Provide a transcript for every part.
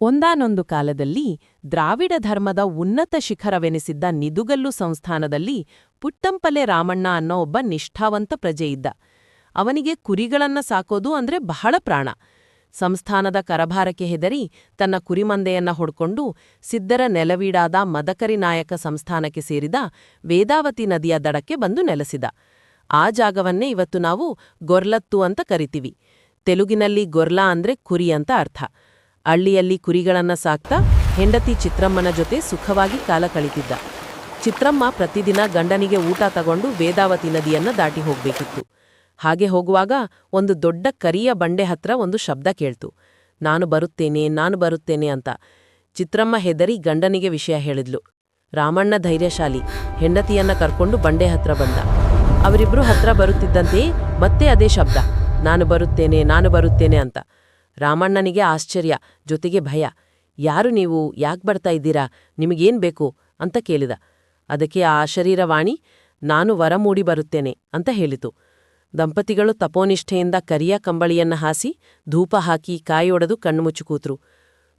ಒಂದಾನೊಂದು ಕಾಲದಲ್ಲಿ ದ್ರಾವಿಡ ಧರ್ಮದ ಉನ್ನತ ಶಿಖರವೆನಿಸಿದ್ದ ನಿದುಗಲ್ಲು ಸಂಸ್ಥಾನದಲ್ಲಿ ಪುಟ್ಟಂಪಲೆ ರಾಮಣ್ಣ ಅನ್ನೋ ಒಬ್ಬ ನಿಷ್ಠಾವಂತ ಪ್ರಜೆ ಇದ್ದ. ಅವನಿಗೆ ಕುರಿಗಳನ್ನ ಸಾಕೋದು ಅಂದ್ರೆ ಬಹಳ ಪ್ರಾಣ. ಸಂಸ್ಥಾನದ ಕರಭಾರಕ್ಕೆ ಹೆದರಿ ತನ್ನ ಕುರಿಮಂದೆಯನ್ನ ಹೊಡ್ಕೊಂಡು ಸಿದ್ಧರ ನೆಲವೀಡಾದ ಮದಕರಿ ನಾಯಕ ಸಂಸ್ಥಾನಕ್ಕೆ ಸೇರಿದ ವೇದಾವತಿ ನದಿಯ ದಡಕ್ಕೆ ಬಂದು ನೆಲೆಸಿದ. ಆ ಜಾಗವನ್ನೇ ಇವತ್ತು ನಾವು ಗೊರ್ಲತ್ತು ಅಂತ ಕರಿತೀವಿ. ತೆಲುಗಿನಲ್ಲಿ ಗೊರ್ಲಾ ಅಂದ್ರೆ ಕುರಿ ಅಂತ ಅರ್ಥ. ಹಳ್ಳಿಯಲ್ಲಿ ಕುರಿಗಳನ್ನ ಸಾಕ್ತಾ ಹೆಂಡತಿ ಚಿತ್ರಮ್ಮನ ಜೊತೆ ಸುಖವಾಗಿ ಕಾಲ ಕಳೀತಿದ್ದ. ಚಿತ್ರಮ್ಮ ಪ್ರತಿದಿನ ಗಂಡನಿಗೆ ಊಟ ತಗೊಂಡು ವೇದಾವತಿ ನದಿಯನ್ನ ದಾಟಿ ಹೋಗ್ಬೇಕಿತ್ತು. ಹಾಗೆ ಹೋಗುವಾಗ ಒಂದು ದೊಡ್ಡ ಕರಿಯ ಬಂಡೆ ಹತ್ರ ಒಂದು ಶಬ್ದ ಕೇಳ್ತು. ನಾನು ಬರುತ್ತೇನೆ ಅಂತ. ಚಿತ್ರಮ್ಮ ಹೆದರಿ ಗಂಡನಿಗೆ ವಿಷಯ ಹೇಳಿದ್ಲು. ರಾಮಣ್ಣ ಧೈರ್ಯಶಾಲಿ, ಹೆಂಡತಿಯನ್ನ ಕರ್ಕೊಂಡು ಬಂಡೆ ಹತ್ರ ಬಂದ. ಅವರಿಬ್ರು ಹತ್ರ ಬರುತ್ತಿದ್ದಂತೆಯೇ ಮತ್ತೆ ಅದೇ ಶಬ್ದ, ನಾನು ಬರುತ್ತೇನೆ ಅಂತ. ರಾಮಣ್ಣನಿಗೆ ಆಶ್ಚರ್ಯ, ಜೊತೆಗೆ ಭಯ. ಯಾರು ನೀವು, ಯಾಕೆ ಬರ್ತಾ ಇದ್ದೀರಾ, ನಿಮಗೇನ್ ಬೇಕು ಅಂತ ಕೇಳಿದ. ಅದಕ್ಕೆ ಆ ಶರೀರವಾಣಿ, ನಾನು ವರ ಮೂಡಿ ಬರುತ್ತೇನೆ ಅಂತ ಹೇಳಿತು. ದಂಪತಿಗಳು ತಪೋನಿಷ್ಠೆಯಿಂದ ಕರಿಯ ಕಂಬಳಿಯನ್ನ ಹಾಸಿ ಧೂಪ ಹಾಕಿ ಕಾಯೊಡೆದು ಕಣ್ಣುಮುಚ್ಚು ಕೂತ್ರು.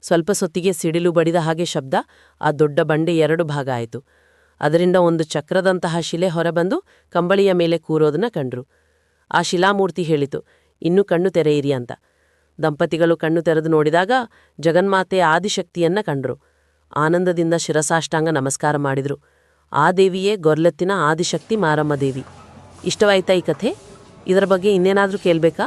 ಸ್ವಲ್ಪ ಸೊತ್ತಿಗೆ ಸಿಡಿಲು ಬಡಿದ ಹಾಗೆ ಶಬ್ದ. ಆ ದೊಡ್ಡ ಬಂಡೆ 2 ಭಾಗ ಆಯಿತು. ಅದರಿಂದ ಒಂದು ಚಕ್ರದಂತಹ ಶಿಲೆ ಹೊರಬಂದು ಕಂಬಳಿಯ ಮೇಲೆ ಕೂರೋದನ್ನ ಕಂಡ್ರು. ಆ ಶಿಲಾಮೂರ್ತಿ ಹೇಳಿತು, ಇನ್ನೂ ಕಣ್ಣು ತೆರೆಯಿರಿ ಅಂತ. ದಂಪತಿಗಳು ಕಣ್ಣು ತೆರೆದು ನೋಡಿದಾಗ ಜಗನ್ಮಾತೆ ಆದಿಶಕ್ತಿಯನ್ನ ಕಂಡ್ರು. ಆನಂದದಿಂದ ಶಿರಸಾಷ್ಟಾಂಗ ನಮಸ್ಕಾರ ಮಾಡಿದ್ರು. ಆ ದೇವಿಯೇ ಗೊರ್ಲತ್ತಿನ ಆದಿಶಕ್ತಿ ಮಾರಮ್ಮ ದೇವಿ. ಇಷ್ಟವಾಯ್ತಾ ಈ ಕಥೆ? ಇದರ ಬಗ್ಗೆ ಇನ್ನೇನಾದ್ರೂ ಕೇಳ್ಬೇಕಾ?